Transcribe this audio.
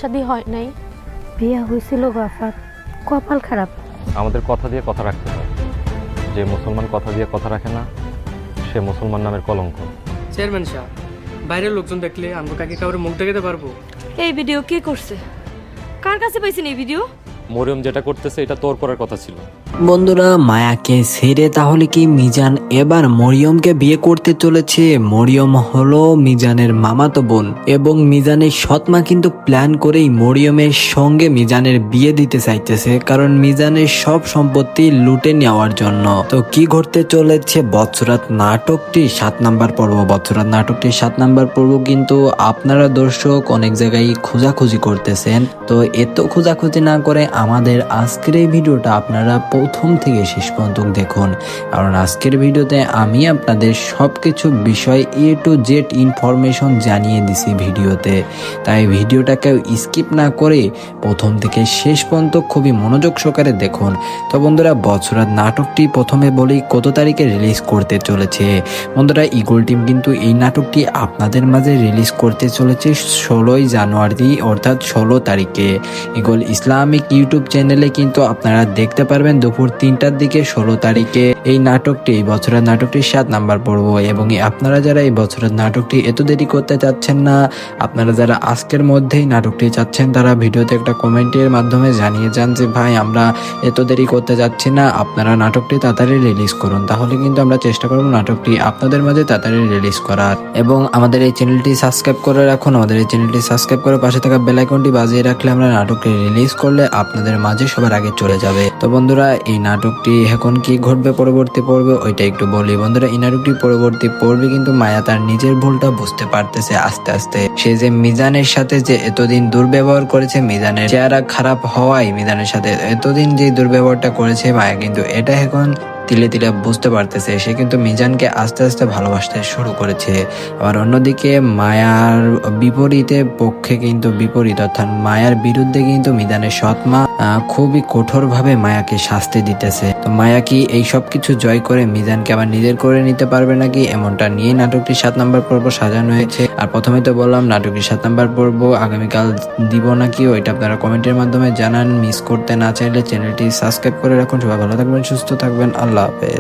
শাদী হয় নাই। বিয়ে হয়েছিল গাফাত, কপাল খারাপ। আমাদের কথা দিয়ে কথা রাখতে হয়। যে মুসলমান কথা দিয়ে কথা রাখে না সে মুসলমান নামের কলঙ্ক। চেয়ারম্যান সাহেব, বাইরের লোকজন দেখলে আমরা কাকে কাউরে মুখ দেখাতে পারবো? এই ভিডিও কে করছে? কার কাছে পাইছেন এই ভিডিও? মরিয়ম যেটা করতেছে এটা তোর করার কথা ছিল। বন্ধুরা, মায়াকে ছেড়ে তাহলে কি মিজান এবার মরিয়মকে বিয়ে করতে চলেছে? মরিয়ম হলো মিজানের মামাতো বোন এবং মিজানের সৎমা কিন্তু প্ল্যান করেই মরিয়মের সঙ্গে মিজানের বিয়ে দিতে চাইতেছে, কারণ মিজানের সব সম্পত্তি লুটে নেওয়ার জন্য। তো কি ঘটতে চলেছে বৎসরাত নাটকটি 7 নাম্বার পর্ব। বৎসরাত নাটকটি 7 নাম্বার পর্ব কিন্তু আপনারা দর্শক অনেক জায়গায় খোঁজাখুঁজি করতেছেন। তো এত খোঁজাখুঁজি না করে আমাদের আজকের এই ভিডিওটা আপনারা প্রথম থেকে শেষ পর্যন্ত দেখুন, কারণ আজকের ভিডিওতে আমি আপনাদের সবকিছু বিষয় A to Z ইনফরমেশন জানিয়ে দিছি ভিডিওতে। তাই ভিডিওটাকে স্কিপ না করে প্রথম থেকে শেষ পর্যন্ত খুবই মনোযোগ সহকারে দেখুন। তো বন্ধুরা, বৎসরাত নাটকটি প্রথমে বলি কত তারিখে রিলিজ করতে চলেছে। বন্ধুরা, ইগল টিম কিন্তু এই নাটকটি আপনাদের মাঝে রিলিজ করতে চলেছে 16ই জানুয়ারি অর্থাৎ 16 তারিখে। ইগল ইসলামিক ইউটিউব চ্যানেলে কিন্তু আপনারা দেখতে পারবেন দুপুর 3টার দিকে 16 তারিখে এই নাটকটি, এই বছরের নাটকটি 7 নাম্বার পর্ব। এবং আপনারা যারা এই বছরের নাটকটি এত দেরি করতে চাচ্ছেন না, আপনারা যারা আজকের মধ্যেই নাটকটি চাচ্ছেন, তারা ভিডিওতে একটা কমেন্টের মাধ্যমে জানিয়ে যান যে ভাই আমরা এত দেরি করতে যাচ্ছি না, আপনারা নাটকটি তাড়াতাড়ি রিলিজ করুন। তাহলে কিন্তু আমরা চেষ্টা করব নাটকটি আপনাদের মাঝে তাড়াতাড়ি রিলিজ করার। এবং আমাদের এই চ্যানেলটি সাবস্ক্রাইব করে রাখুন। আমাদের এই চ্যানেলটি সাবস্ক্রাইব করে পাশে থাকা বেল আইকনটি বাজিয়ে রাখলে আমরা নাটকটি রিলিজ করলে আপনাদের মাঝে সবার আগে চলে যাবে। তো বন্ধুরা, এই নাটকটি এখন কি ঘটবে পরবর্তী পর্বে ওইটা একটু বলি। বন্ধুরা, এই নাটকটি পরবর্তী পর্বে কিন্তু মায়া তার নিজের ভুলটা বুঝতে পারতেছে আস্তে আস্তে। সে যে মিজানের সাথে যে এতদিন দুর্ব্যবহার করেছে, মিজানের চেহারা খারাপ হওয়ায় মিজানের সাথে এতদিন যে দুর্ব্যবহারটা করেছে মায়া কিন্তু এটা এখন তিলে তিলে বুঝতে পারতেছে। সে কিন্তু মিজানকে আস্তে আস্তে ভালোবাসতে শুরু করেছে। আবার অন্যদিকে মায়ার বিপরীতে পক্ষে কিন্তু বিপরীত অর্থাৎ মায়ার বিরুদ্ধে কিন্তু মিজানের সৎমা খুবই কঠোরভাবে মায়াকে শাস্তি দিতেছে। তো মায়া কি এই সব কিছু জয় করে মিজানকে আবার নিজের করে নিতে পারবে নাকি, এমনটা নিয়ে নাটকটি 7 নাম্বার পর্ব সাজানো হয়েছে। আর প্রথমে তো বললাম নাটকটি 7 নাম্বার পর্ব আগামীকাল দিব নাকি, ওইটা আপনারা কমেন্টের মাধ্যমে জানান। মিস করতে না চাইলে চ্যানেলটি সাবস্ক্রাইব করে রাখুন। সবাই ভালো থাকবেন, সুস্থ থাকবেন, আল্লাহ হাফেজ।